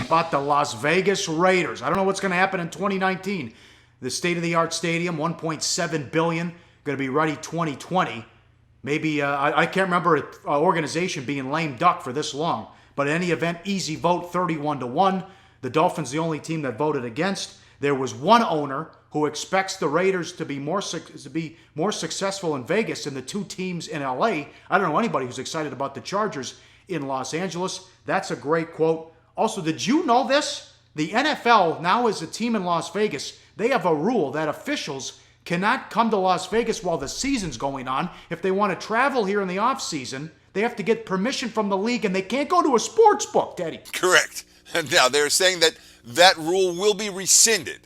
about the Las Vegas Raiders. I don't know what's going to happen in 2019. The state-of-the-art stadium, $1.7 billion, going to be ready 2020. Maybe, I can't remember an organization being lame duck for this long. But in any event, easy vote, 31-1. The Dolphins, the only team that voted against. There was one owner who expects the Raiders to be more successful in Vegas than the two teams in LA. I don't know anybody who's excited about the Chargers in Los Angeles. That's a great quote. Also, did you know this? The NFL now is a team in Las Vegas. They have a rule that officials cannot come to Las Vegas while the season's going on. If they want to travel here in the offseason, they have to get permission from the league, and they can't go to a sports book, Teddy. Correct. Now, they're saying that that rule will be rescinded.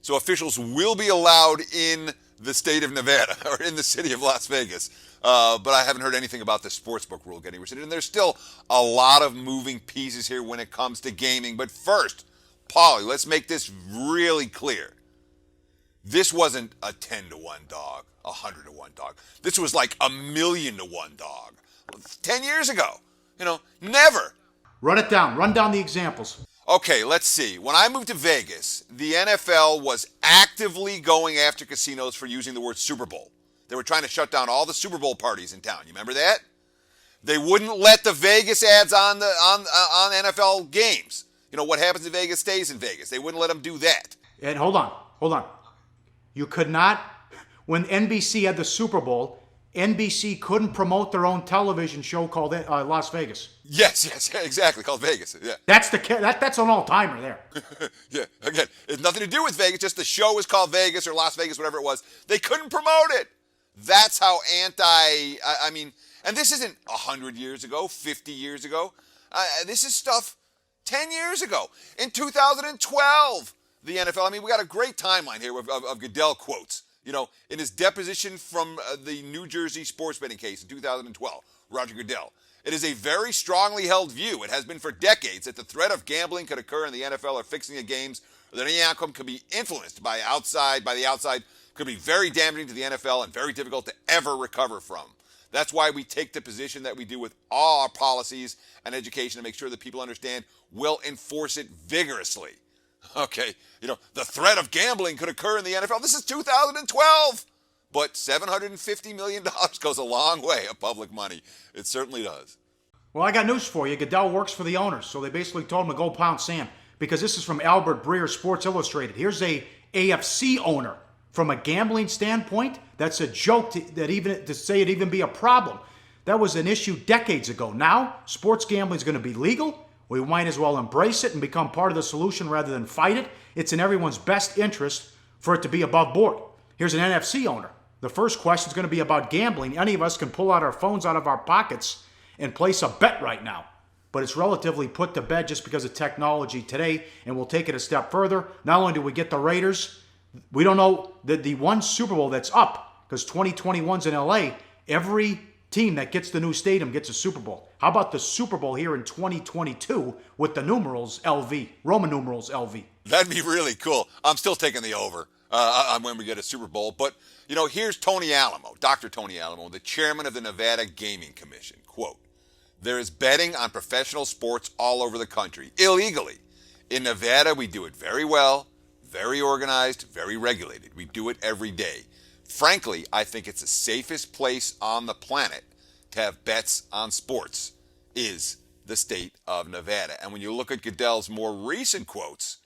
So officials will be allowed in the state of Nevada or in the city of Las Vegas. But I haven't heard anything about the sportsbook rule getting rescinded. And there's still a lot of moving pieces here when it comes to gaming. But first, Paulie, let's make this really clear. This wasn't a 10-1 dog, a 100-1 dog. This was like 1,000,000-1 dog. 10 years ago. Never. Run it down. Run down the examples. Okay, let's see. When I moved to Vegas, the NFL was actively going after casinos for using the word Super Bowl. They were trying to shut down all the Super Bowl parties in town. You remember that? They wouldn't let the Vegas ads on NFL games. What happens in Vegas stays in Vegas. They wouldn't let them do that. And hold on. You could not, when NBC had the Super Bowl, NBC couldn't promote their own television show called Las Vegas. Yes, exactly, called Vegas. Yeah. That's an all-timer there. Yeah, again, it's nothing to do with Vegas, just the show was called Vegas or Las Vegas, whatever it was. They couldn't promote it. That's how and this isn't 100 years ago, 50 years ago. This is stuff 10 years ago. In 2012, the NFL, we got a great timeline here of Goodell quotes. In his deposition from the New Jersey sports betting case in 2012, Roger Goodell. It is a very strongly held view. It has been for decades that the threat of gambling could occur in the NFL or fixing of games, or that any outcome could be influenced by the outside, could be very damaging to the NFL and very difficult to ever recover from. That's why we take the position that we do with all our policies and education to make sure that people understand we'll enforce it vigorously. Okay, the threat of gambling could occur in the NFL. This is 2012. But $750 million goes a long way of public money. It certainly does. Well, I got news for you. Goodell works for the owners, so they basically told him to go pound sand. Because this is from Albert Breer, Sports Illustrated. Here's a AFC owner. From a gambling standpoint, that's a joke to say it even be a problem. That was an issue decades ago. Now, sports gambling is going to be legal. We might as well embrace it and become part of the solution rather than fight it. It's in everyone's best interest for it to be above board. Here's an NFC owner. The first question is going to be about gambling. Any of us can pull out our phones out of our pockets and place a bet right now. But it's relatively put to bed just because of technology today, and we'll take it a step further. Not only do we get the Raiders, we don't know the one Super Bowl that's up, because 2021's in LA. Every team that gets the new stadium gets a Super Bowl. How about the Super Bowl here in 2022 with the numerals LV, Roman numerals LV? That'd be really cool. I'm still taking the over when we get a Super Bowl. But, here's Tony Alamo, Dr. Tony Alamo, the chairman of the Nevada Gaming Commission. Quote, "There is betting on professional sports all over the country, illegally. In Nevada, we do it very well, very organized, very regulated. We do it every day. Frankly, I think it's the safest place on the planet to have bets on sports is the state of Nevada." And when you look at Goodell's more recent quotes,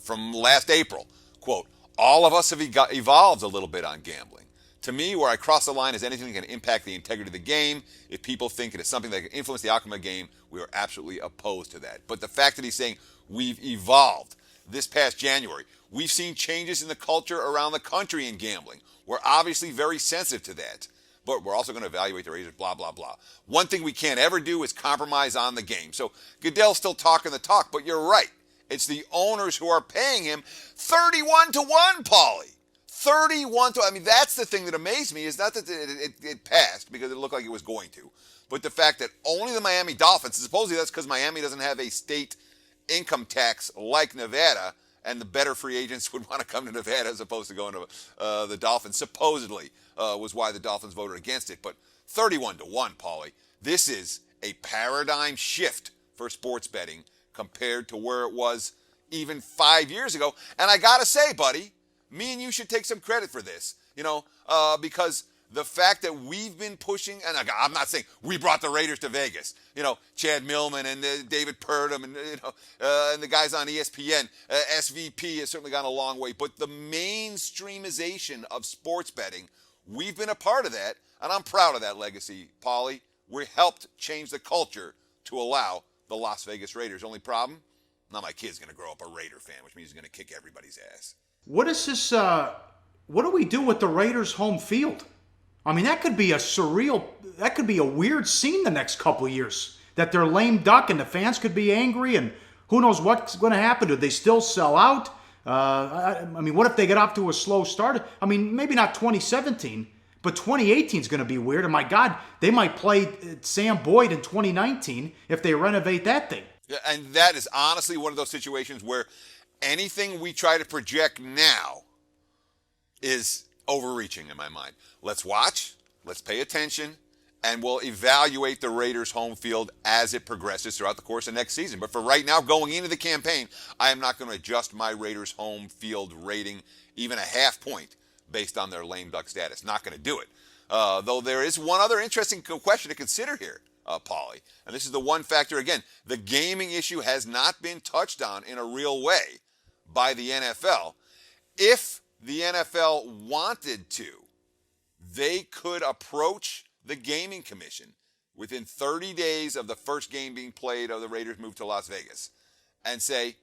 from last April, quote, "All of us have evolved a little bit on gambling. To me, where I cross the line is anything that can impact the integrity of the game. If people think it is something that can influence the outcome of the game, we are absolutely opposed to that." But the fact that he's saying we've evolved this past January, we've seen changes in the culture around the country in gambling. We're obviously very sensitive to that. But we're also going to evaluate the Raiders, blah, blah, blah. One thing we can't ever do is compromise on the game. So Goodell's still talking the talk, but you're right. It's the owners who are paying him 31-1, Paulie. 31-1. That's the thing that amazed me, is not that it passed because it looked like it was going to, but the fact that only the Miami Dolphins, supposedly that's because Miami doesn't have a state income tax like Nevada, and the better free agents would want to come to Nevada as opposed to going to the Dolphins, supposedly was why the Dolphins voted against it. But 31-1, Paulie. This is a paradigm shift for sports betting compared to where it was even 5 years ago. And I gotta say, buddy, me and you should take some credit for this, because the fact that we've been pushing, and I'm not saying we brought the Raiders to Vegas, Chad Millman and David Purdom and the guys on ESPN, SVP has certainly gone a long way, but the mainstreamization of sports betting, we've been a part of that, and I'm proud of that legacy, Paulie. We helped change the culture to allow the Las Vegas Raiders. Only problem? Now my kid's going to grow up a Raider fan, which means he's going to kick everybody's ass. What is this? What do we do with the Raiders' home field? I mean, that could be a weird scene the next couple of years. That they're lame duck and the fans could be angry and who knows what's going to happen. Do they still sell out? I mean, what if they get off to a slow start? I mean, maybe not 2017, but 2018 is going to be weird. And my God, they might play Sam Boyd in 2019 if they renovate that thing. Yeah, and that is honestly one of those situations where anything we try to project now is overreaching in my mind. Let's watch, let's pay attention, and we'll evaluate the Raiders' home field as it progresses throughout the course of next season. But for right now, going into the campaign, I am not going to adjust my Raiders' home field rating even a half point based on their lame duck status. Not going to do it. Though there is one other interesting question to consider here, Paulie. And this is the one factor, again, the gaming issue has not been touched on in a real way by the NFL. If the NFL wanted to, they could approach the Gaming Commission within 30 days of the first game being played of the Raiders' move to Las Vegas and say,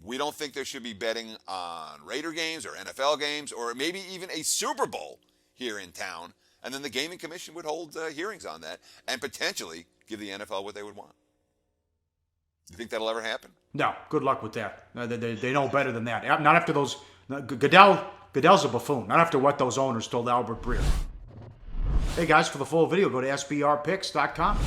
we don't think there should be betting on Raider games or NFL games or maybe even a Super Bowl here in town. And then the Gaming Commission would hold hearings on that and potentially give the NFL what they would want. Do you think that'll ever happen? No, good luck with that. They know better than that. Not after those. Goodell's a buffoon. Not after what those owners told Albert Breer. Hey guys, for the full video, go to sbrpicks.com.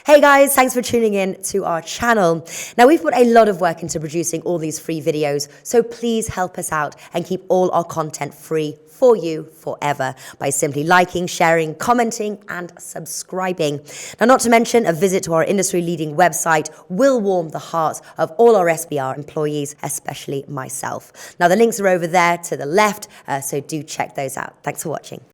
Hey guys, thanks for tuning in to our channel. Now we've put a lot of work into producing all these free videos, so please help us out and keep all our content free for you forever by simply liking, sharing, commenting, and subscribing. Now, not to mention, a visit to our industry-leading website will warm the hearts of all our SBR employees, especially myself. Now, the links are over there to the left, so do check those out. Thanks for watching.